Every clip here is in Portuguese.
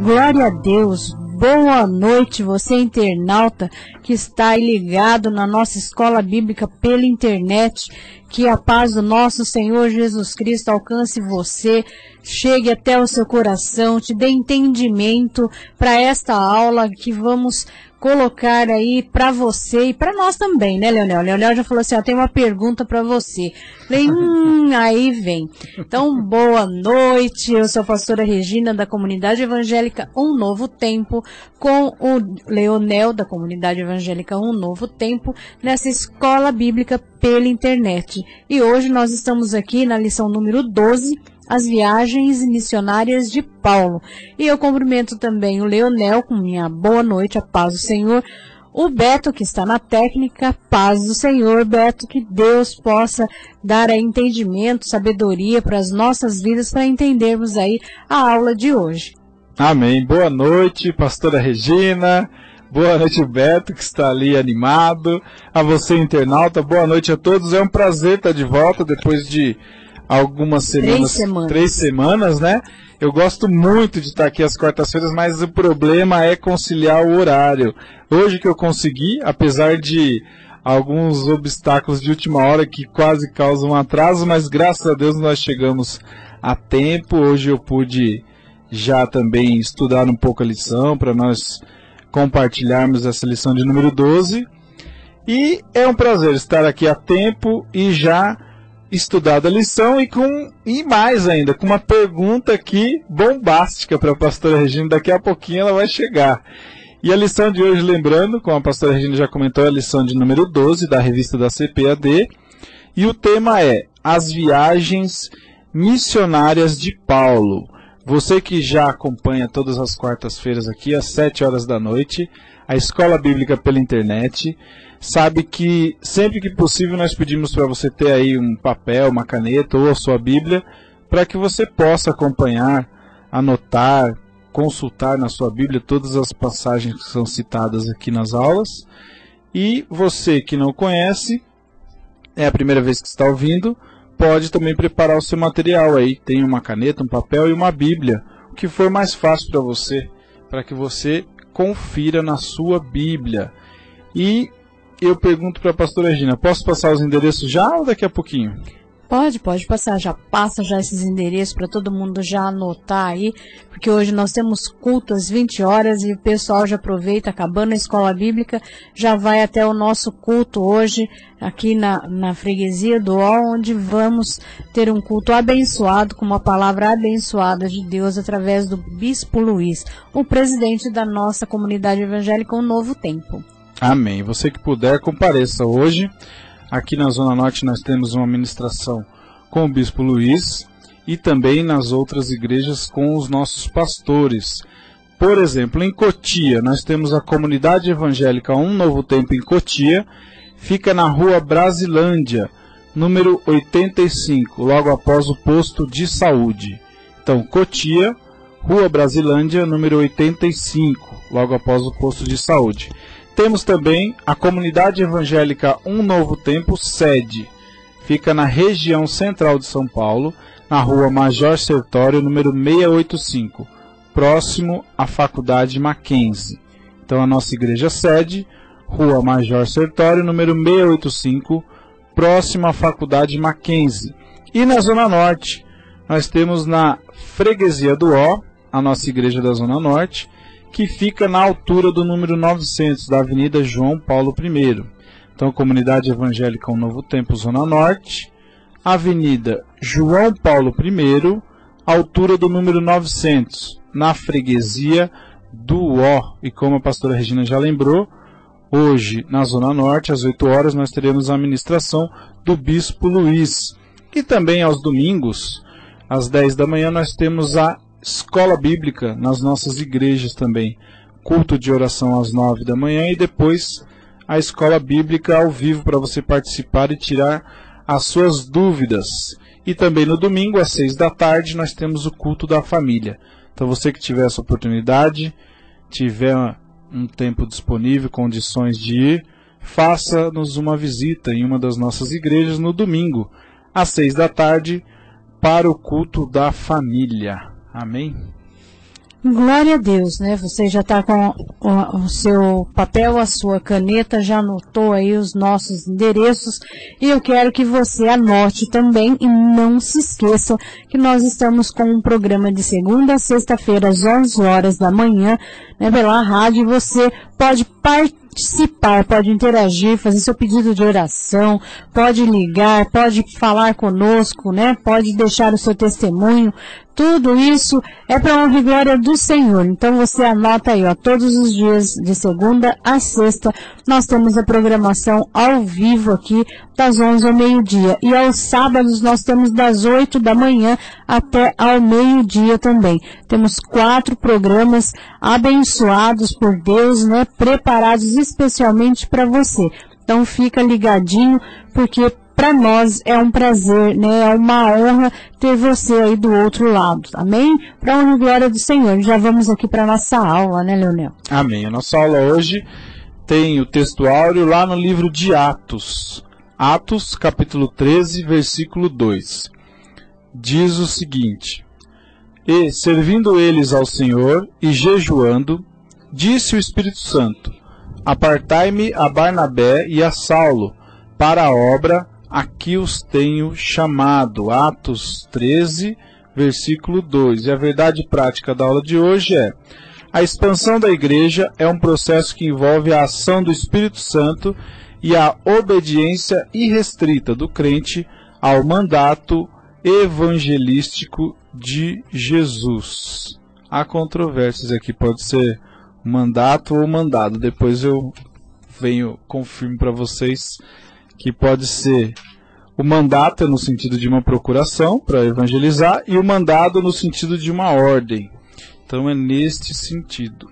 Glória a Deus, boa noite você internauta que está aí ligado na nossa escola bíblica pela internet. Que a paz do nosso Senhor Jesus Cristo alcance você, chegue até o seu coração, te dê entendimento para esta aula que vamos colocar aí para você e para nós também, né, Leonel? Leonel já falou assim, ó, tem uma pergunta para você. Falei, aí vem. Então, boa noite, eu sou a pastora Regina da Comunidade Evangélica Um Novo Tempo, com o Leonel da Comunidade Evangélica Um Novo Tempo, nessa escola bíblica pela internet. E hoje nós estamos aqui na lição número 12, as viagens missionárias de Paulo. E eu cumprimento também o Leonel com minha boa noite, a paz do Senhor. O Beto, que está na técnica, paz do Senhor. Beto, que Deus possa dar aí entendimento, sabedoria para as nossas vidas, para entendermos aí a aula de hoje. Amém. Boa noite, pastora Regina. Boa noite, Beto, que está ali animado. A você, internauta, boa noite a todos. É um prazer estar de volta depois de algumas semanas, 3 semanas, né? Eu gosto muito de estar aqui às quartas-feiras, mas o problema é conciliar o horário. Hoje que eu consegui, apesar de alguns obstáculos de última hora que quase causam um atraso, mas graças a Deus nós chegamos a tempo. Hoje eu pude já também estudar um pouco a lição para nós compartilharmos essa lição de número 12. E é um prazer estar aqui a tempo e já estudado a lição e mais ainda, com uma pergunta aqui bombástica para a pastora Regina. Daqui a pouquinho ela vai chegar. E a lição de hoje, lembrando, como a pastora Regina já comentou, é a lição de número 12 da revista da CPAD. E o tema é as viagens missionárias de Paulo. Você que já acompanha todas as quartas-feiras aqui, às 7 horas da noite, a Escola Bíblica pela internet, sabe que sempre que possível nós pedimos para você ter aí um papel, uma caneta ou a sua Bíblia, para que você possa acompanhar, anotar, consultar na sua Bíblia todas as passagens que são citadas aqui nas aulas. E você que não conhece, é a primeira vez que está ouvindo, pode também preparar o seu material aí. Tem uma caneta, um papel e uma Bíblia, o que for mais fácil para você, para que você confira na sua Bíblia. E eu pergunto para a pastora Regina, posso passar os endereços já ou daqui a pouquinho? Pode passar, já passa já esses endereços para todo mundo já anotar aí, porque hoje nós temos culto às 20 horas e o pessoal já aproveita, acabando a escola bíblica, já vai até o nosso culto hoje, aqui na freguesia do Ó, onde vamos ter um culto abençoado, com uma palavra abençoada de Deus, através do Bispo Luiz, o presidente da nossa comunidade evangélica Um Novo Tempo. Amém. Você que puder, compareça hoje. Aqui na Zona Norte nós temos uma ministração com o Bispo Luiz e também nas outras igrejas com os nossos pastores. Por exemplo, em Cotia, nós temos a Comunidade Evangélica Um Novo Tempo em Cotia, fica na Rua Brasilândia, número 85, logo após o posto de saúde. Então, Cotia, Rua Brasilândia, número 85, logo após o posto de saúde. Temos também a Comunidade Evangélica Um Novo Tempo, sede. Fica na região central de São Paulo, na Rua Major Sertório, número 685, próximo à Faculdade Mackenzie. Então, a nossa igreja sede, Rua Major Sertório, número 685, próximo à Faculdade Mackenzie. E na Zona Norte, nós temos na Freguesia do Ó, a nossa igreja da Zona Norte, que fica na altura do número 900 da Avenida João Paulo I. Então, Comunidade Evangélica Um Novo Tempo, Zona Norte, Avenida João Paulo I, altura do número 900, na freguesia do Ó. E como a pastora Regina já lembrou, hoje, na Zona Norte, às 8 horas, nós teremos a ministração do Bispo Luiz. E também aos domingos, às 10 da manhã, nós temos a Escola Bíblica nas nossas igrejas também. Culto de oração às 9 da manhã e depois a Escola Bíblica ao vivo para você participar e tirar as suas dúvidas. E também no domingo, às 6 da tarde, nós temos o culto da família. Então você que tiver essa oportunidade, tiver um tempo disponível, condições de ir, faça-nos uma visita em uma das nossas igrejas no domingo, às 6 da tarde, para o culto da família. Amém? Glória a Deus, né? Você já está com o seu papel, a sua caneta, já anotou aí os nossos endereços e eu quero que você anote também e não se esqueça que nós estamos com um programa de segunda a sexta-feira às 11 horas da manhã, né, pela rádio, e você pode participar, pode interagir, fazer seu pedido de oração, pode ligar, pode falar conosco, né? Pode deixar o seu testemunho. Tudo isso é para a honra e glória do Senhor. Então você anota aí, ó, todos os dias de segunda a sexta nós temos a programação ao vivo aqui das 11 ao meio-dia. E aos sábados nós temos das 8 da manhã até ao meio-dia também. Temos 4 programas abençoados por Deus, né? Preparados especialmente para você. Então fica ligadinho, porque para nós é um prazer, né? É uma honra ter você aí do outro lado. Amém? Para a honra e glória do Senhor. Já vamos aqui para a nossa aula, né, Leonel? Amém. A nossa aula hoje tem o texto áureo lá no livro de Atos. Atos, capítulo 13, versículo 2. Diz o seguinte: E, servindo eles ao Senhor e jejuando, disse o Espírito Santo: Apartai-me a Barnabé e a Saulo para a obra a que os tenho chamado. Atos 13, versículo 2. E a verdade prática da aula de hoje é: a expansão da igreja é um processo que envolve a ação do Espírito Santo e a obediência irrestrita do crente ao mandato evangelístico de Jesus. Há controvérsias aqui, pode ser mandato ou mandado. Depois eu confirmo para vocês que pode ser o mandato no sentido de uma procuração para evangelizar e o mandado no sentido de uma ordem. Então é neste sentido.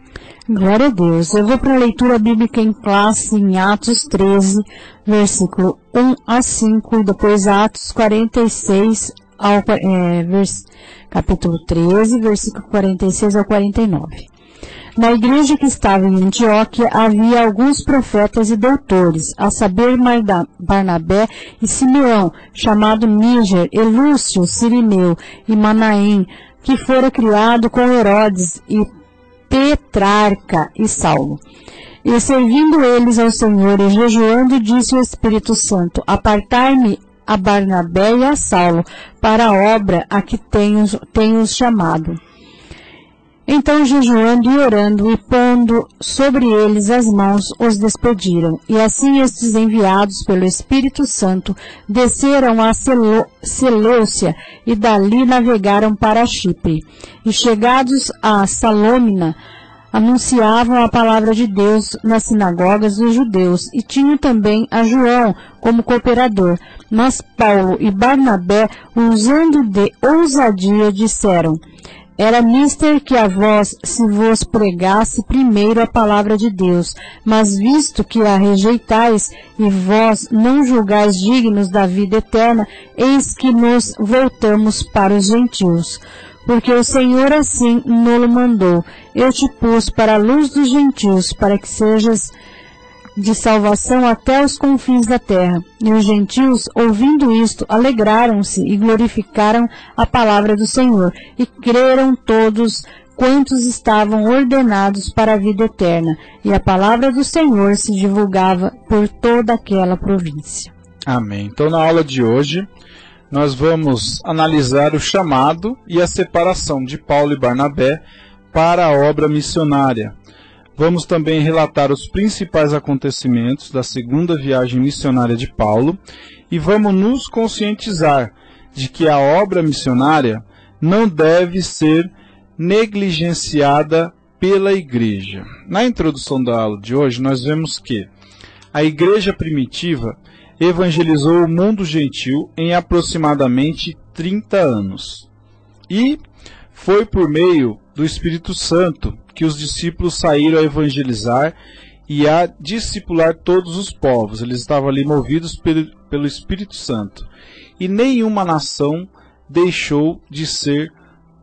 Glória a Deus. Eu vou para a leitura bíblica em classe em Atos 13, versículo 1 a 5, e depois Atos 46, capítulo 13, versículo 46 ao 49. Na igreja que estava em Antioquia havia alguns profetas e doutores, a saber Barnabé e Simeão, chamado Níger, e Lúcio, Cirineu e Manaém, que fora criado com Herodes, e Petrarca e Saulo. E servindo eles ao Senhor e jejuando, disse o Espírito Santo: Apartai-me a Barnabé e a Saulo para a obra a que tenho-os chamado. Então, jejuando e orando e pondo sobre eles as mãos, os despediram. E assim estes, enviados pelo Espírito Santo, desceram a Seleucia e dali navegaram para Chipre. E chegados a Salômina, anunciavam a palavra de Deus nas sinagogas dos judeus, e tinham também a João como cooperador. Mas Paulo e Barnabé, usando de ousadia, disseram: Era mister que a vós se vos pregasse primeiro a palavra de Deus, mas visto que a rejeitais e vós não julgais dignos da vida eterna, eis que nos voltamos para os gentios. Porque o Senhor assim nos mandou: Eu te pus para a luz dos gentios, para que sejas de salvação até os confins da terra. E os gentios, ouvindo isto, alegraram-se e glorificaram a palavra do Senhor, e creram todos quantos estavam ordenados para a vida eterna. E a palavra do Senhor se divulgava por toda aquela província. Amém. Então, na aula de hoje, nós vamos analisar o chamado e a separação de Paulo e Barnabé para a obra missionária. Vamos também relatar os principais acontecimentos da segunda viagem missionária de Paulo e vamos nos conscientizar de que a obra missionária não deve ser negligenciada pela igreja. Na introdução da aula de hoje, nós vemos que a igreja primitiva evangelizou o mundo gentil em aproximadamente 30 anos. E foi por meio do Espírito Santo que os discípulos saíram a evangelizar e a discipular todos os povos. Eles estavam ali movidos pelo Espírito Santo. E nenhuma nação deixou de ser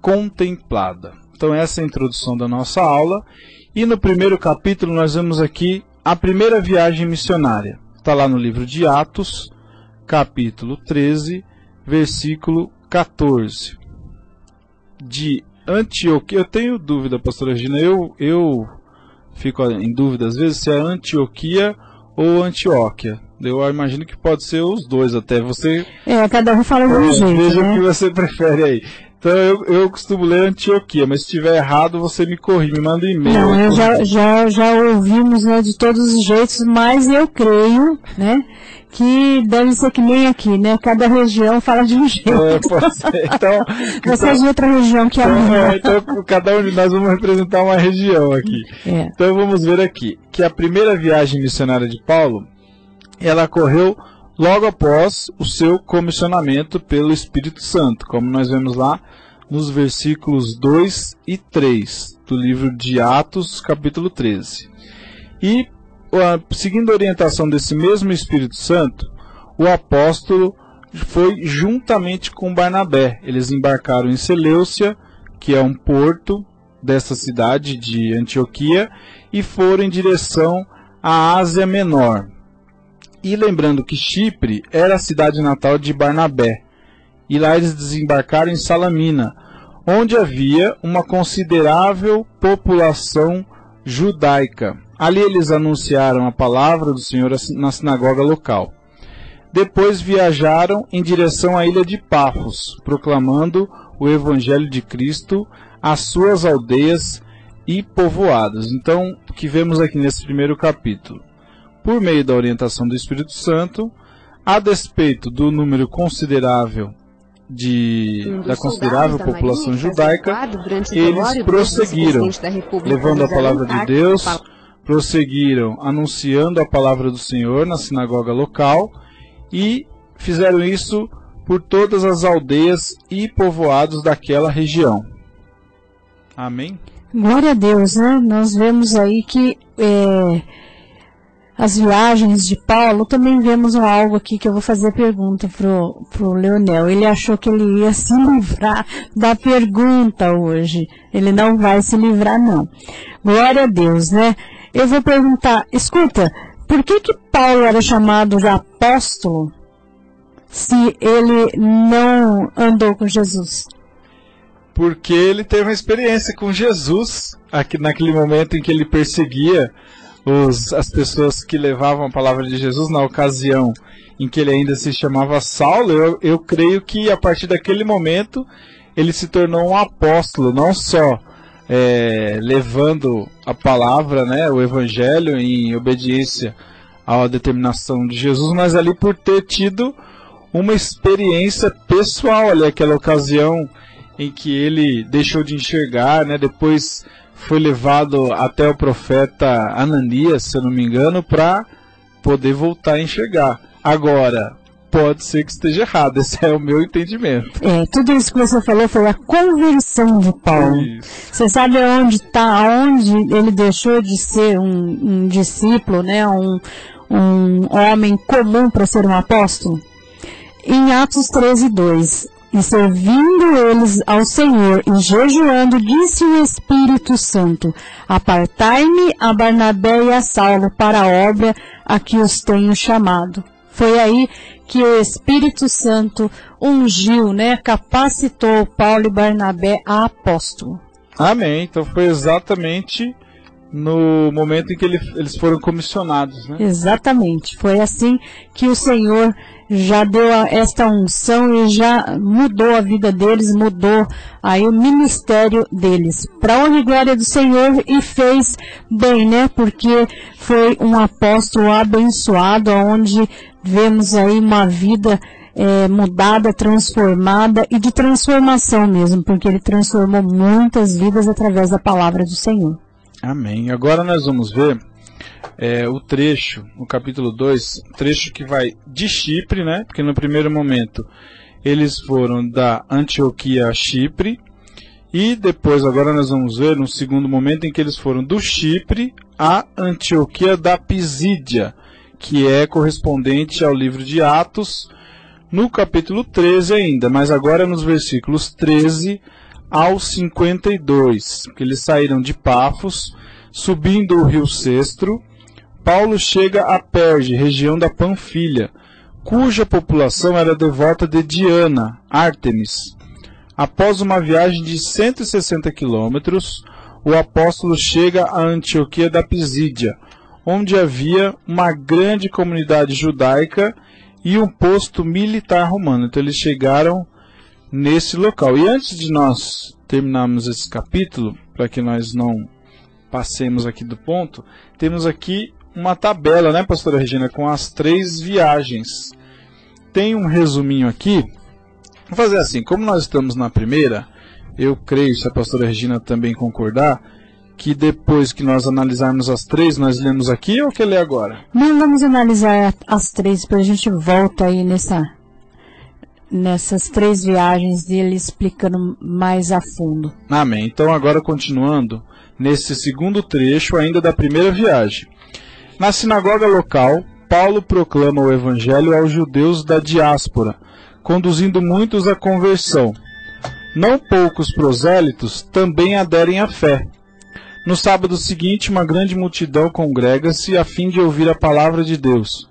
contemplada. Então essa é a introdução da nossa aula. E no primeiro capítulo nós vemos aqui a primeira viagem missionária. Está lá no livro de Atos, capítulo 13, versículo 14. De Antioquia, eu tenho dúvida, pastora Regina, eu fico em dúvida às vezes se é Antioquia ou Antioquia. Eu imagino que pode ser os dois até. Você cada um fala de um jeito, veja né? o que você prefere aí. Então eu costumo ler Antioquia, mas se estiver errado você me corrige, me manda um e-mail. Não, já ouvimos, né, de todos os jeitos, mas eu creio, né, que deve ser que nem aqui, né? Cada região fala de um jeito. Pode ser. Então, você é de outra região que a minha. Então cada um de nós vamos representar uma região aqui. Então vamos ver aqui, que a primeira viagem missionária de Paulo, ela ocorreu logo após o seu comissionamento pelo Espírito Santo, como nós vemos lá nos versículos 2 e 3 do livro de Atos, capítulo 13. E, seguindo a orientação desse mesmo Espírito Santo, o apóstolo foi juntamente com Barnabé. Eles embarcaram em Seleucia, que é um porto dessa cidade de Antioquia, e foram em direção à Ásia Menor. E lembrando que Chipre era a cidade natal de Barnabé. E lá eles desembarcaram em Salamina, onde havia uma considerável população judaica. Ali eles anunciaram a palavra do Senhor na sinagoga local. Depois viajaram em direção à ilha de Pafos, proclamando o Evangelho de Cristo às suas aldeias e povoados. Então, o que vemos aqui nesse primeiro capítulo? Por meio da orientação do Espírito Santo, a despeito do número considerável da considerável população judaica, eles prosseguiram, levando a palavra de Deus, prosseguiram anunciando a palavra do Senhor na sinagoga local e fizeram isso por todas as aldeias e povoados daquela região. Amém? Glória a Deus, né? Nós vemos aí que as viagens de Paulo, também vemos algo aqui que eu vou fazer pergunta pro Leonel. Ele achou que ele ia se livrar da pergunta hoje. Ele não vai se livrar, não. Glória a Deus, né? Eu vou perguntar, escuta, por que Paulo era chamado de apóstolo se ele não andou com Jesus? Porque ele teve uma experiência com Jesus, naquele momento em que ele perseguia as pessoas que levavam a palavra de Jesus, na ocasião em que ele ainda se chamava Saulo. Eu creio que a partir daquele momento ele se tornou um apóstolo, não só levando a palavra, né, o evangelho em obediência à determinação de Jesus, mas ali por ter tido uma experiência pessoal ali, aquela ocasião em que ele deixou de enxergar, né, depois foi levado até o profeta Ananias, se eu não me engano, para poder voltar a enxergar. Agora, pode ser que esteja errado, esse é o meu entendimento. Tudo isso que você falou foi a conversão de Paulo. Você sabe aonde ele deixou de ser um discípulo, né, um homem comum para ser um apóstolo? Em Atos 13:2. E servindo eles ao Senhor e jejuando, disse o Espírito Santo: apartai-me a Barnabé e a Saulo para a obra a que os tenho chamado. Foi aí que o Espírito Santo ungiu, né, capacitou Paulo e Barnabé a apóstolo. Amém. Então foi exatamente no momento em que eles foram comissionados, né? Exatamente. Foi assim que o Senhor já deu esta unção e já mudou a vida deles, mudou aí o ministério deles. Para a honra e glória do Senhor, e fez bem, né? Porque foi um apóstolo abençoado, onde vemos aí uma vida mudada, transformada, e de transformação mesmo, porque ele transformou muitas vidas através da palavra do Senhor. Amém. Agora nós vamos ver o trecho, no capítulo 2, trecho que vai de Chipre, né? Porque no primeiro momento eles foram da Antioquia a Chipre, e depois, agora nós vamos ver no segundo momento em que eles foram do Chipre a Antioquia da Pisídia, que é correspondente ao livro de Atos, no capítulo 13 ainda, mas agora nos versículos 13 ao 52, porque eles saíram de Pafos, subindo o rio Cestro. Paulo chega a Perge, região da Panfilha, cuja população era devota de Diana, Ártemis, após uma viagem de 160 quilômetros, o apóstolo chega a Antioquia da Pisídia, onde havia uma grande comunidade judaica e um posto militar romano. Então eles chegaram nesse local. E antes de nós terminarmos esse capítulo, para que nós não passemos aqui do ponto, temos aqui uma tabela, né, pastora Regina, com as 3 viagens. Tem um resuminho aqui. Vou fazer assim, como nós estamos na primeira, eu creio, se a pastora Regina também concordar, que depois que nós analisarmos as 3, nós lemos aqui ou quer ler agora? Não, vamos analisar as 3, depois a gente volta aí nessas 3 viagens dele explicando mais a fundo. Amém. Então agora continuando, nesse segundo trecho ainda da primeira viagem. Na sinagoga local, Paulo proclama o evangelho aos judeus da diáspora, conduzindo muitos à conversão. Não poucos prosélitos também aderem à fé. No sábado seguinte, uma grande multidão congrega-se a fim de ouvir a palavra de Deus.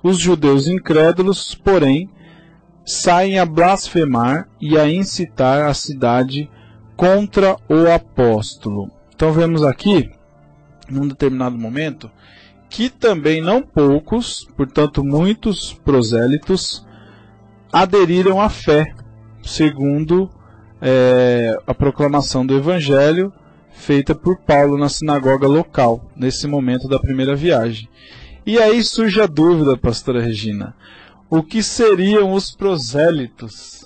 Os judeus incrédulos, porém, saem a blasfemar e a incitar a cidade contra o apóstolo. Então vemos aqui, num determinado momento, que também não poucos, portanto muitos prosélitos, aderiram à fé, segundo a proclamação do evangelho feita por Paulo na sinagoga local, nesse momento da primeira viagem. E aí surge a dúvida, pastora Regina, o que seriam os prosélitos?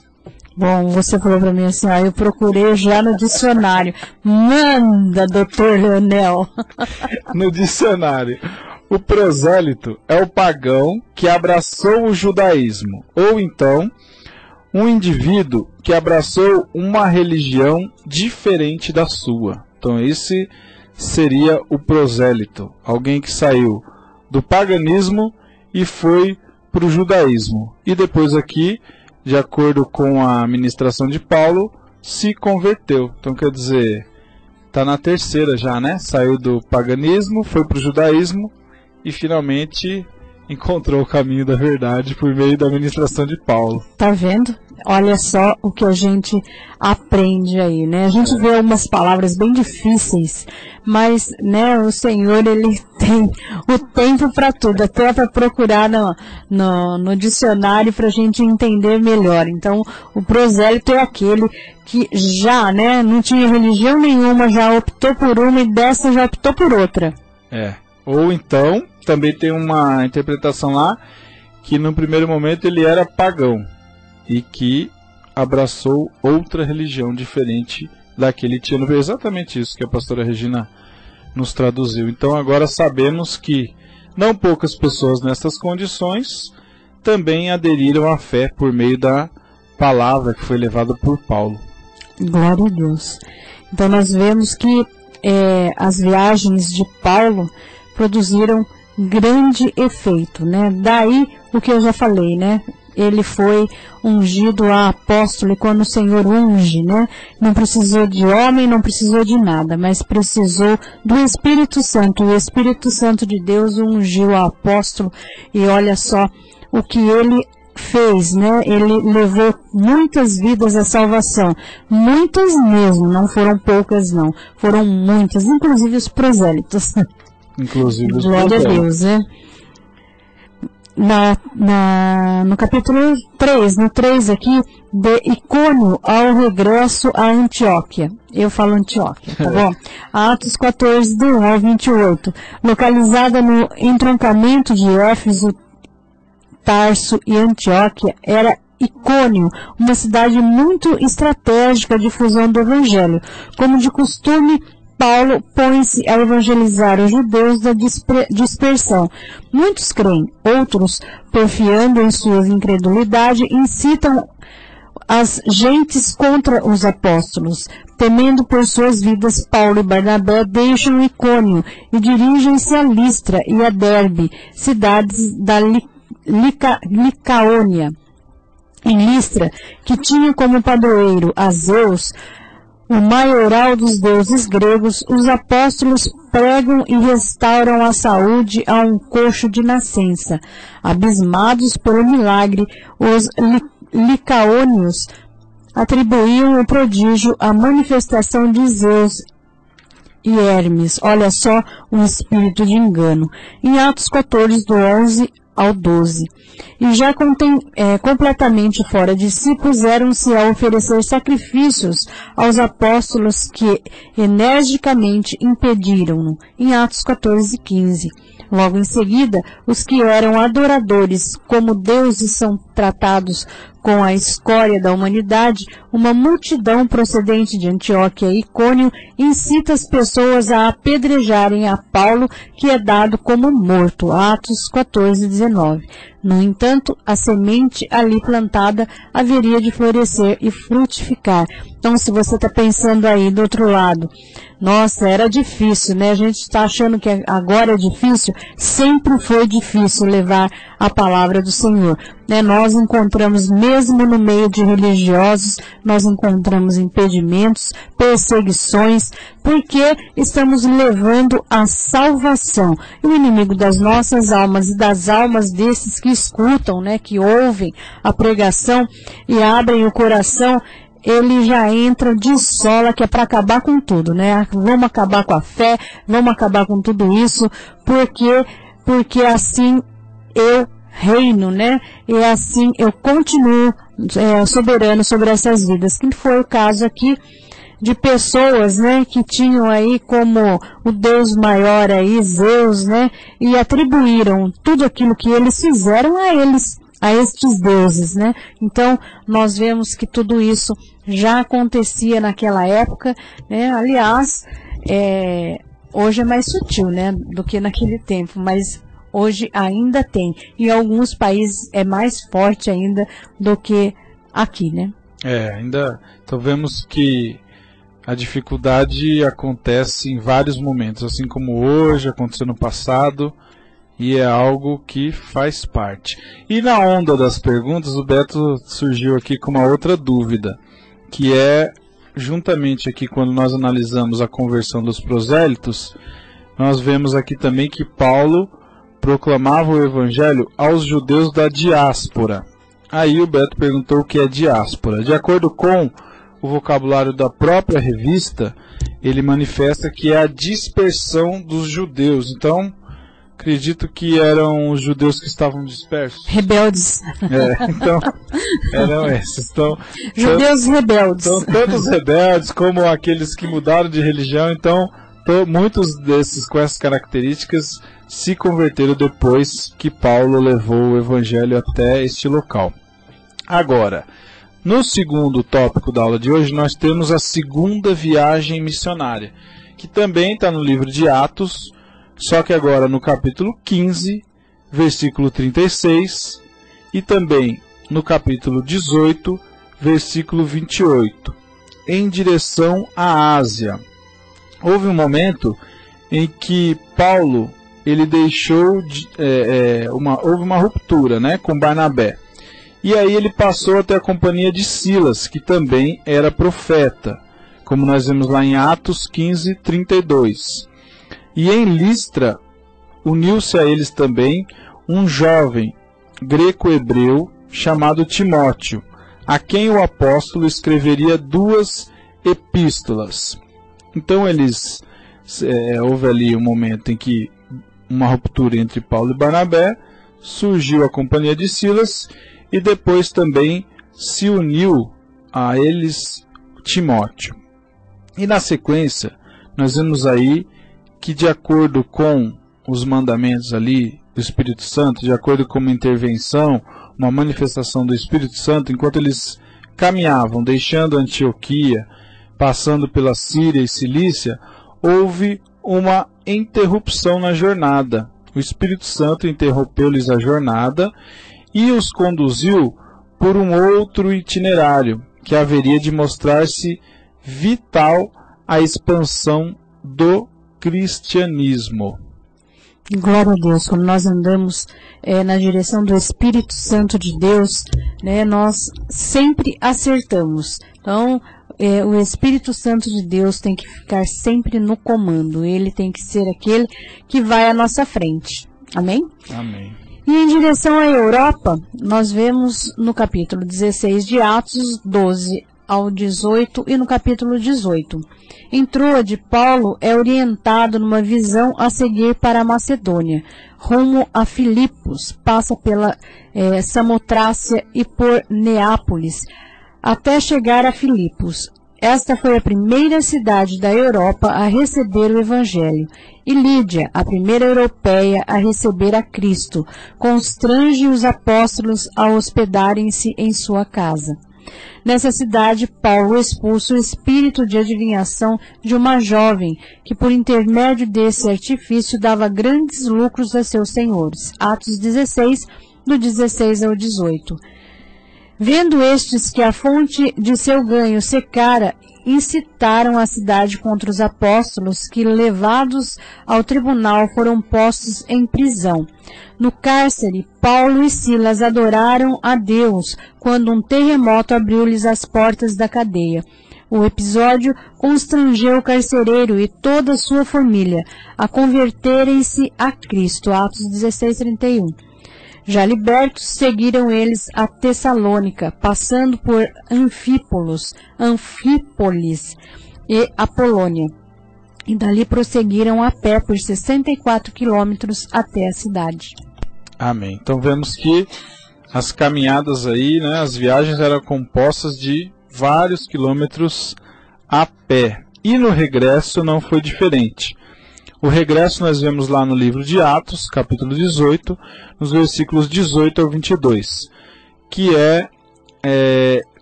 Bom, você falou para mim assim, eu procurei já no dicionário. Manda, doutor Leonel. No dicionário. O prosélito é o pagão que abraçou o judaísmo, ou então um indivíduo que abraçou uma religião diferente da sua. Então esse seria o prosélito, alguém que saiu do paganismo e foi para o judaísmo. E depois aqui, de acordo com a ministração de Paulo, se converteu. Então quer dizer, está na terceira já, né? Saiu do paganismo, foi para o judaísmo e finalmente encontrou o caminho da verdade por meio da ministração de Paulo. Tá vendo? Olha só o que a gente aprende aí, né? A gente vê umas palavras bem difíceis, mas, né, o Senhor, Ele tem o tempo para tudo, até para procurar no dicionário para a gente entender melhor. Então, o prosélito é aquele que já, né, não tinha religião nenhuma, já optou por uma e dessa já optou por outra. Ou então, também tem uma interpretação lá, que no primeiro momento ele era pagão e que abraçou outra religião diferente da que ele tinha. Exatamente isso que a pastora Regina nos traduziu. Então agora sabemos que não poucas pessoas nessas condições também aderiram à fé por meio da palavra que foi levada por Paulo. Glória a Deus. Então nós vemos que as viagens de Paulo produziram grande efeito, né? Daí o que eu já falei, né? Ele foi ungido a apóstolo, e quando o Senhor unge, né? Não precisou de homem, não precisou de nada, mas precisou do Espírito Santo. O Espírito Santo de Deus ungiu a apóstolo, e olha só o que ele fez, né? Ele levou muitas vidas à salvação. Muitas mesmo, não foram poucas não. Foram muitas, inclusive os prosélitos. Inclusive os Glória a Deus, né? No capítulo 3, no 3 aqui, de Icônio ao regresso a Antioquia. Eu falo Antioquia, tá bom? Atos 14, do 1 ao 28. Localizada no entroncamento de Éfeso, Tarso e Antioquia, era Icônio, uma cidade muito estratégica de difusão do Evangelho. Como de costume, Paulo põe-se a evangelizar os judeus da dispersão. Muitos creem, outros, porfiando em sua incredulidade, incitam as gentes contra os apóstolos. Temendo por suas vidas, Paulo e Barnabé deixam Icônio e dirigem-se a Listra e a Derbe, cidades da Licaônia. Em Listra, que tinha como padroeiro a Zeus, o maioral dos deuses gregos, os apóstolos pregam e restauram a saúde a um coxo de nascença. Abismados pelo milagre, os licaônios atribuíam o prodígio à manifestação de Zeus e Hermes. Olha só um espírito de engano. Em Atos 14, do 11 ao 12. E já completamente fora de si, puseram-se a oferecer sacrifícios aos apóstolos que energicamente impediram-no. Em Atos 14, 15. Logo em seguida, os que eram adoradores como deuses são tratados com a escória da humanidade, uma multidão procedente de Antioquia e Icônio incita as pessoas a apedrejarem a Paulo, que é dado como morto. Atos 14, 19. No entanto, a semente ali plantada haveria de florescer e frutificar. Então, se você está pensando aí do outro lado, nossa, era difícil, né? A gente está achando que agora é difícil. Sempre foi difícil levar a palavra do Senhor, né? Nós encontramos, mesmo no meio de religiosos, nós encontramos impedimentos, perseguições, porque estamos levando a salvação. E o inimigo das nossas almas e das almas desses que escutam, né? Que ouvem a pregação e abrem o coração, ele já entra de sola, que é para acabar com tudo, né? Vamos acabar com a fé, vamos acabar com tudo isso, porque assim eu reino, né? E assim eu continuo soberano sobre essas vidas. Que foi o caso aqui de pessoas, né? Que tinham aí como o Deus maior aí, Zeus, né? E atribuíram tudo aquilo que eles fizeram a eles, a estes deuses, né? Então, nós vemos que tudo isso já acontecia naquela época, né? Aliás, hoje é mais sutil, né? Do que naquele tempo, mas hoje ainda tem. Em alguns países é mais forte ainda do que aqui, né? Ainda. Então vemos que a dificuldade acontece em vários momentos, assim como hoje, aconteceu no passado. E é algo que faz parte. E na onda das perguntas, o Beto surgiu aqui com uma outra dúvida, que é, juntamente aqui, quando nós analisamos a conversão dos prosélitos, nós vemos aqui também que Paulo proclamava o evangelho aos judeus da diáspora. Aí o Beto perguntou o que é diáspora. De acordo com o vocabulário da própria revista, ele manifesta que é a dispersão dos judeus. Então, acredito que eram os judeus que estavam dispersos. Rebeldes. Então, eram esses. Então, judeus rebeldes. Então, tanto os rebeldes como aqueles que mudaram de religião. Então, muitos desses com essas características se converteram depois que Paulo levou o evangelho até este local. Agora, no segundo tópico da aula de hoje, nós temos a segunda viagem missionária, que também está no livro de Atos, só que agora no capítulo 15, versículo 36, e também no capítulo 18, versículo 28, em direção à Ásia. Houve um momento em que Paulo, ele deixou, houve uma ruptura, né, com Barnabé. E aí ele passou até a companhia de Silas, que também era profeta, como nós vemos lá em Atos 15, 32. E em Listra, uniu-se a eles também um jovem greco-hebreu chamado Timóteo, a quem o apóstolo escreveria 2 epístolas. Então houve ali um momento em que uma ruptura entre Paulo e Barnabé, surgiu a companhia de Silas e depois também se uniu a eles Timóteo. E na sequência, nós vemos aí que, de acordo com os mandamentos ali do Espírito Santo, de acordo com uma intervenção, uma manifestação do Espírito Santo, enquanto eles caminhavam, deixando Antioquia, passando pela Síria e Cilícia, houve uma interrupção na jornada. O Espírito Santo interrompeu-lhes a jornada e os conduziu por um outro itinerário, que haveria de mostrar-se vital à expansão do cristianismo. Glória a Deus, quando nós andamos na direção do Espírito Santo de Deus, né, nós sempre acertamos. Então, o Espírito Santo de Deus tem que ficar sempre no comando. Ele tem que ser aquele que vai à nossa frente. Amém? Amém. E em direção à Europa, nós vemos no capítulo 16 de Atos, 12 ao 18 e no capítulo 18. Em Troade, Paulo é orientado numa visão a seguir para a Macedônia, rumo a Filipos, passa pela Samotrácia e por Neápolis, até chegar a Filipos. Esta foi a primeira cidade da Europa a receber o Evangelho, e Lídia, a primeira europeia a receber a Cristo, constrange os apóstolos a hospedarem-se em sua casa. Nessa cidade, Paulo expulsa o espírito de adivinhação de uma jovem, que por intermédio desse artifício dava grandes lucros a seus senhores. Atos 16, do 16 ao 18. Vendo estes que a fonte de seu ganho secara, incitaram a cidade contra os apóstolos, que, levados ao tribunal, foram postos em prisão. No cárcere, Paulo e Silas adoraram a Deus, quando um terremoto abriu-lhes as portas da cadeia. O episódio constrangeu o carcereiro e toda a sua família a converterem-se a Cristo. Atos 16:31. Já libertos, seguiram eles a Tessalônica, passando por Anfípolis e Apolônia, e dali prosseguiram a pé por 64 quilômetros até a cidade. Amém. Então vemos que as caminhadas aí, né, as viagens eram compostas de vários quilômetros a pé. E no regresso não foi diferente. O regresso nós vemos lá no livro de Atos, capítulo 18, nos versículos 18 ao 22, que é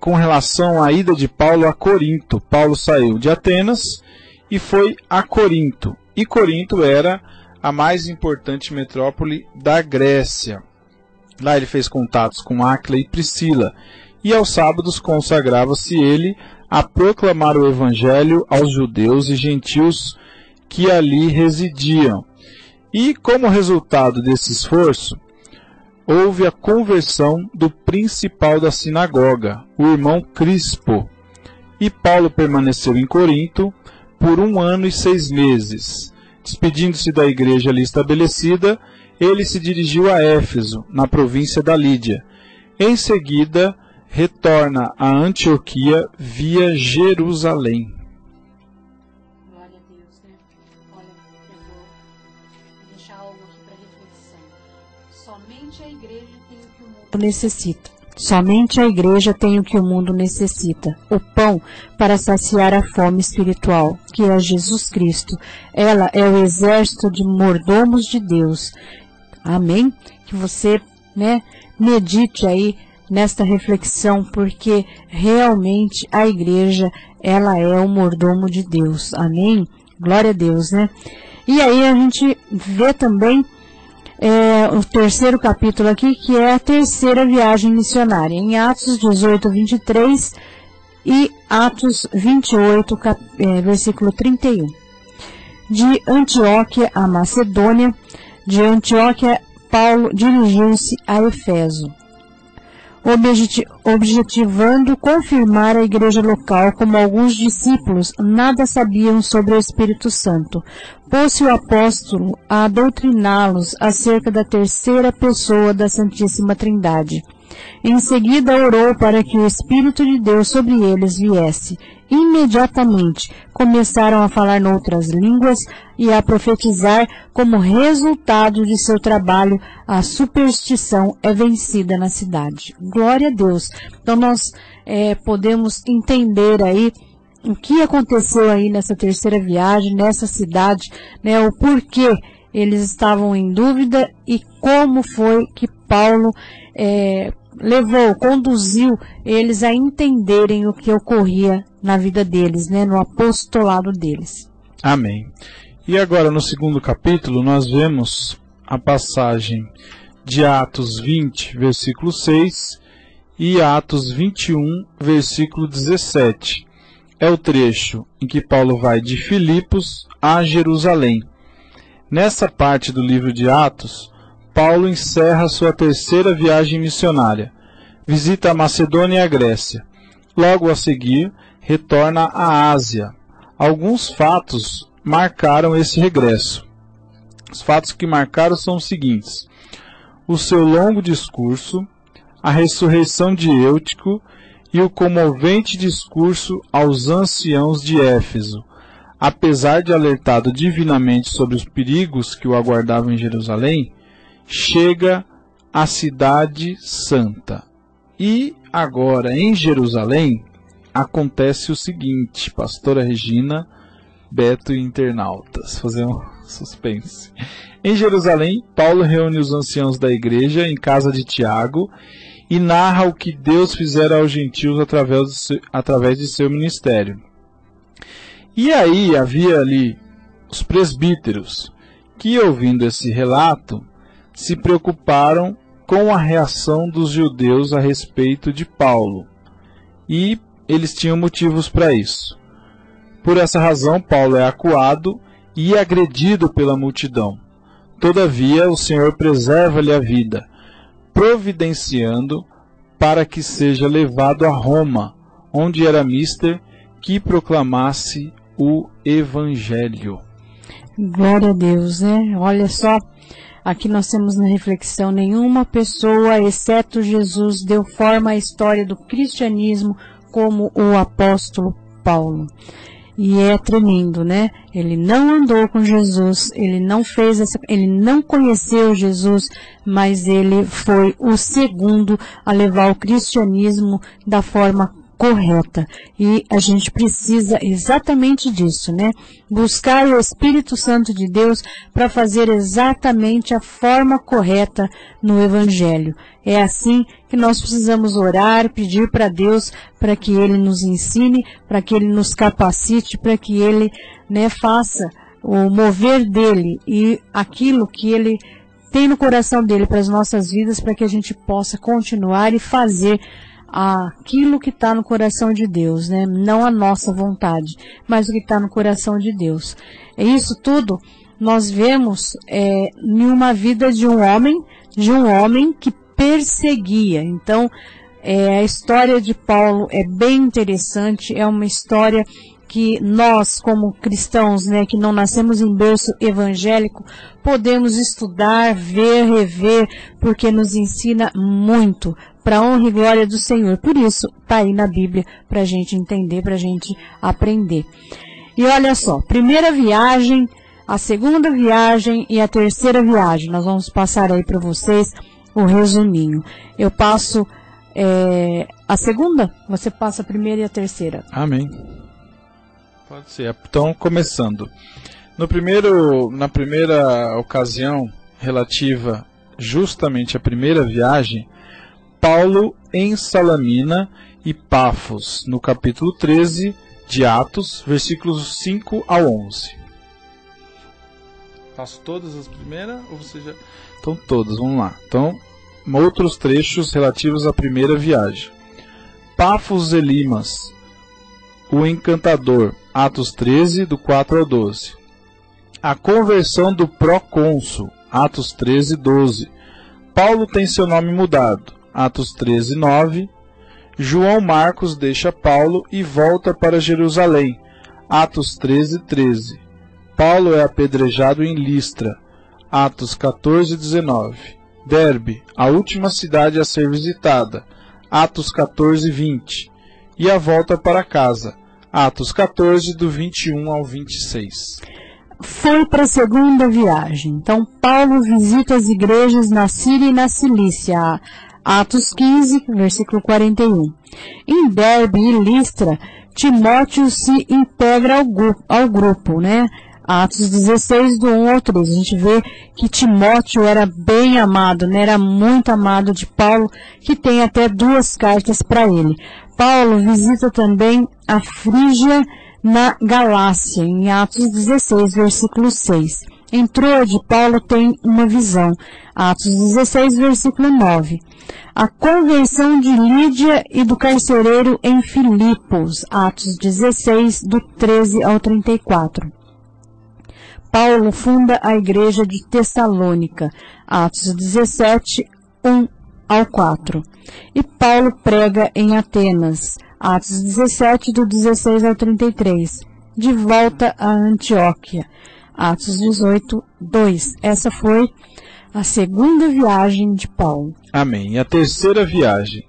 com relação à ida de Paulo a Corinto. Paulo saiu de Atenas e foi a Corinto. E Corinto era a mais importante metrópole da Grécia. Lá ele fez contatos com Áquila e Priscila, e aos sábados consagrava-se ele a proclamar o evangelho aos judeus e gentios que ali residiam. E como resultado desse esforço, houve a conversão do principal da sinagoga, o irmão Crispo. E Paulo permaneceu em Corinto por 1 ano e 6 meses. Despedindo-se da igreja ali estabelecida, ele se dirigiu a Éfeso, na província da Lídia. Em seguida, retorna a Antioquia via Jerusalém. Glória a Deus, né? Olha, eu vou deixar algo aqui para reflexão. Somente a igreja tem o que o mundo necessita. Somente a igreja tem o que o mundo necessita, o pão para saciar a fome espiritual, que é Jesus Cristo. Ela é o exército de mordomos de Deus. Amém? Que você, medite aí nesta reflexão, porque realmente a igreja, ela é o mordomo de Deus. Amém? Glória a Deus, né? E aí a gente vê também o terceiro capítulo aqui, que é a terceira viagem missionária, em Atos 18, 23 e Atos 28, versículo 31. De Antioquia a Macedônia, de Antioquia, Paulo dirigiu-se a Efeso, objetivando confirmar a igreja local, como alguns discípulos nada sabiam sobre o Espírito Santo. Pôs-se o apóstolo a doutriná-los acerca da terceira pessoa da Santíssima Trindade. Em seguida orou para que o Espírito de Deus sobre eles viesse. Imediatamente começaram a falar noutras línguas e a profetizar. Como resultado de seu trabalho, a superstição é vencida na cidade. Glória a Deus! Então nós podemos entender aí o que aconteceu aí nessa terceira viagem, nessa cidade, o porquê eles estavam em dúvida e como foi que Paulo conduziu eles a entenderem o que ocorria na vida deles, no apostolado deles. Amém. E agora no segundo capítulo nós vemos a passagem de Atos 20, versículo 6 e Atos 21, versículo 17. É o trecho em que Paulo vai de Filipos a Jerusalém. Nessa parte do livro de Atos, Paulo encerra sua terceira viagem missionária. Visita a Macedônia e a Grécia. Logo a seguir, retorna à Ásia. Alguns fatos marcaram esse regresso. Os fatos que marcaram são os seguintes: o seu longo discurso, a ressurreição de Eutico e o comovente discurso aos anciãos de Éfeso. Apesar de alertado divinamente sobre os perigos que o aguardavam em Jerusalém, chega à cidade santa. E agora, em Jerusalém, acontece o seguinte, pastora Regina, Beto e internautas, fazer um suspense. Em Jerusalém, Paulo reúne os anciãos da igreja em casa de Tiago e narra o que Deus fizera aos gentios através de seu ministério. E aí havia ali os presbíteros que, ouvindo esse relato, se preocuparam com a reação dos judeus a respeito de Paulo. E eles tinham motivos para isso. Por essa razão, Paulo é acuado e agredido pela multidão. Todavia, o Senhor preserva-lhe a vida, providenciando para que seja levado a Roma, onde era mister que proclamasse o Evangelho. Glória a Deus, né? Olha só, aqui nós temos na reflexão, nenhuma pessoa, exceto Jesus, deu forma à história do cristianismo como o apóstolo Paulo. E é tremendo, né? Ele não andou com Jesus, ele não conheceu Jesus, mas ele foi o segundo a levar o cristianismo da forma correta. E a gente precisa exatamente disso, né? Buscar o Espírito Santo de Deus para fazer exatamente a forma correta no Evangelho. É assim que nós precisamos orar, pedir para Deus para que Ele nos ensine, para que Ele nos capacite, para que Ele, né, faça o mover dEle e aquilo que Ele tem no coração dEle para as nossas vidas, para que a gente possa continuar e fazer aquilo que está no coração de Deus, né? Não a nossa vontade, mas o que está no coração de Deus. Isso tudo nós vemos em uma vida de um homem que perseguia. Então, a história de Paulo é bem interessante, é uma história que nós, como cristãos, né, que não nascemos em berço evangélico, podemos estudar, ver, rever, porque nos ensina muito, para a honra e glória do Senhor. Por isso, está aí na Bíblia, para a gente entender, para a gente aprender. E olha só, primeira viagem, a segunda viagem e a terceira viagem. Nós vamos passar aí para vocês o resuminho. Eu passo a segunda, você passa a primeira e a terceira. Amém. Pode ser. Então, começando. Na primeira ocasião, relativa justamente à primeira viagem, Paulo em Salamina e Pafos, no capítulo 13 de Atos, versículos 5 ao 11. Faço todas as primeiras ou você já... Então todas, vamos lá. Então, outros trechos relativos à primeira viagem. Pafos e Limas, o encantador, Atos 13, do 4 ao 12. A conversão do procônsul, Atos 13, 12. Paulo tem seu nome mudado, Atos 13, 9. João Marcos deixa Paulo e volta para Jerusalém, Atos 13, 13. Paulo é apedrejado em Listra, Atos 14, 19. Derbe, a última cidade a ser visitada, Atos 14, 20. E a volta para casa, Atos 14, do 21 ao 26. Foi para a segunda viagem. Então, Paulo visita as igrejas na Síria e na Cilícia, Atos 15, versículo 41. Em Derbe e Listra, Timóteo se integra ao grupo, né? Atos 16, do 1 ao 3. A gente vê que Timóteo era bem amado, né? Era muito amado de Paulo, que tem até 2 cartas para ele. Paulo visita também a Frígia na Galácia, em Atos 16, versículo 6. Em Troade, Paulo tem uma visão, Atos 16, versículo 9. A conversão de Lídia e do carcereiro em Filipos, Atos 16, do 13 ao 34. Paulo funda a igreja de Tessalônica, Atos 17, 1 ao 4. E Paulo prega em Atenas, Atos 17, do 16 ao 33. De volta a Antioquia, Atos 18, 2. Essa foi a segunda viagem de Paulo. Amém. E a terceira viagem.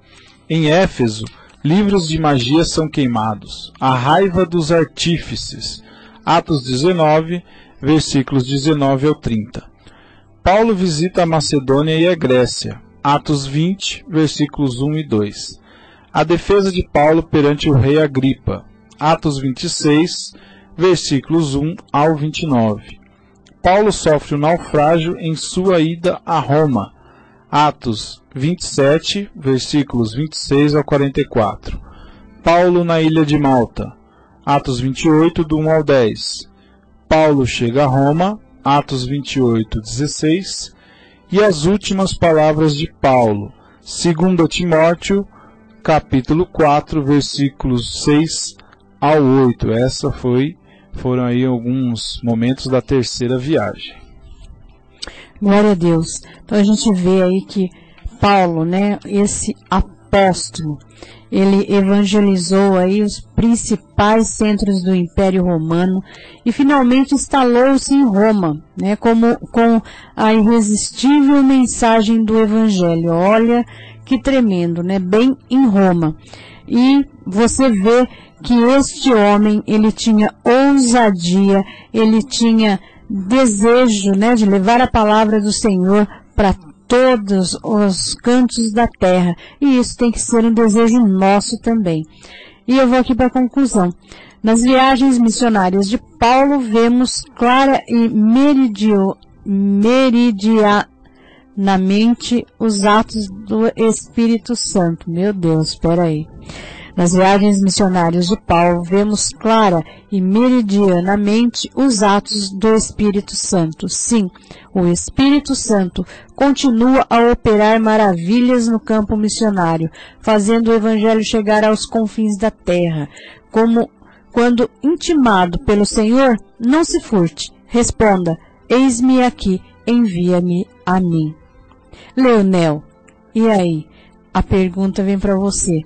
Em Éfeso, livros de magia são queimados, a raiva dos artífices. Atos 19, versículos 19 ao 30. Paulo visita a Macedônia e a Grécia. Atos 20, versículos 1 e 2. A defesa de Paulo perante o rei Agripa. Atos 26, versículos 1 ao 29. Paulo sofre um naufrágio em sua ida a Roma. Atos 27, versículos 26 ao 44. Paulo na ilha de Malta. Atos 28, do 1 ao 10. Paulo chega a Roma. Atos 28, 16. E as últimas palavras de Paulo. 2 Timóteo, capítulo 4, versículos 6 ao 8. Foram aí alguns momentos da terceira viagem. Glória a Deus. Então a gente vê aí que Paulo, né, esse apóstolo, ele evangelizou aí os principais centros do Império Romano e finalmente instalou-se em Roma, né, com a irresistível mensagem do Evangelho. Olha que tremendo, né, bem em Roma. E você vê que este homem, ele tinha ousadia, ele tinha desejo, né, de levar a palavra do Senhor para todos os cantos da terra. E isso tem que ser um desejo nosso também. E eu vou aqui para a conclusão. Nas viagens missionárias de Paulo, vemos clara e meridianamente os atos do Espírito Santo. Meu Deus, espera aí. Nas viagens missionárias de Paulo, vemos clara e meridianamente os atos do Espírito Santo. Sim, o Espírito Santo continua a operar maravilhas no campo missionário, fazendo o Evangelho chegar aos confins da terra. Quando intimado pelo Senhor, não se furte, responda: eis-me aqui, envia-me a mim. Leonel, e aí? A pergunta vem para você.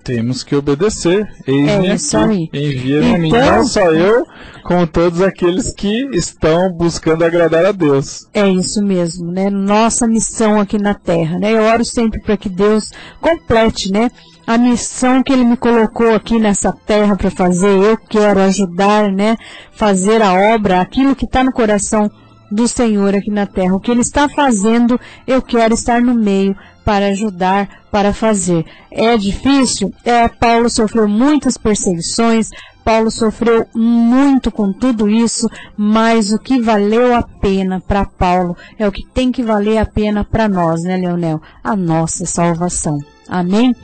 Temos que obedecer. Eis-me aqui, envia-me a mim. Não só eu, como todos aqueles que estão buscando agradar a Deus. É isso mesmo, né? Nossa missão aqui na Terra, né? Eu oro sempre para que Deus complete, né, a missão que Ele me colocou aqui nessa Terra para fazer. Eu quero ajudar, né, fazer a obra, aquilo que está no coração do Senhor aqui na Terra. O que Ele está fazendo, eu quero estar no meio para ajudar, para fazer. É difícil? Paulo sofreu muitas perseguições, Paulo sofreu muito com tudo isso, mas o que valeu a pena para Paulo é o que tem que valer a pena para nós, né, Leonel? A nossa salvação. Amém?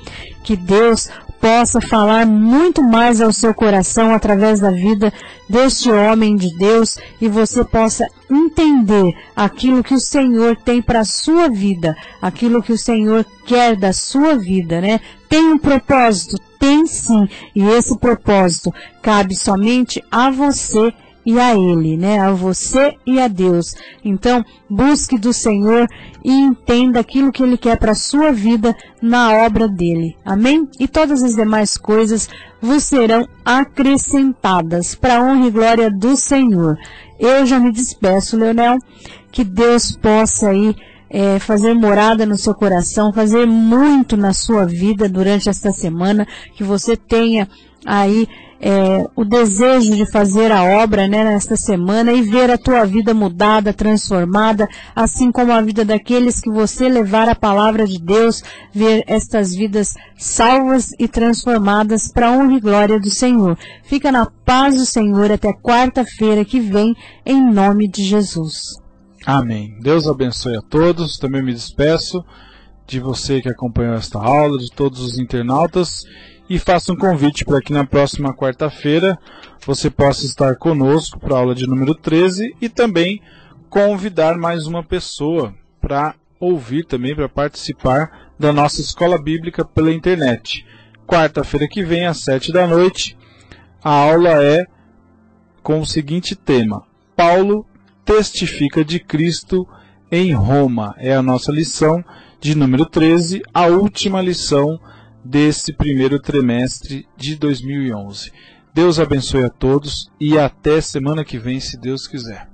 Que Deus possa falar muito mais ao seu coração através da vida deste homem de Deus e você possa entender aquilo que o Senhor tem para a sua vida, aquilo que o Senhor quer da sua vida, né? Tem um propósito? Tem sim, e esse propósito cabe somente a você e a Ele, né? A você e a Deus. Então, busque do Senhor e entenda aquilo que Ele quer para a sua vida na obra dEle. Amém? E todas as demais coisas vos serão acrescentadas para a honra e glória do Senhor. Eu já me despeço, Leonel. Que Deus possa aí fazer morada no seu coração, fazer muito na sua vida durante esta semana, que você tenha aí o desejo de fazer a obra, né, nesta semana e ver a tua vida mudada, transformada, assim como a vida daqueles que você levar a palavra de Deus, ver estas vidas salvas e transformadas para a honra e glória do Senhor. Fica na paz do Senhor até quarta-feira que vem, em nome de Jesus. Amém. Deus abençoe a todos. Também me despeço de você que acompanhou esta aula, de todos os internautas, e faço um convite para que na próxima quarta-feira você possa estar conosco para a aula de número 13 e também convidar mais uma pessoa para ouvir também, para participar da nossa escola bíblica pela internet. Quarta-feira que vem, às 7 da noite, a aula é com o seguinte tema: Paulo testifica de Cristo em Roma. É a nossa lição de número 13, a última lição desse primeiro trimestre de 2011. Deus abençoe a todos e até semana que vem, se Deus quiser.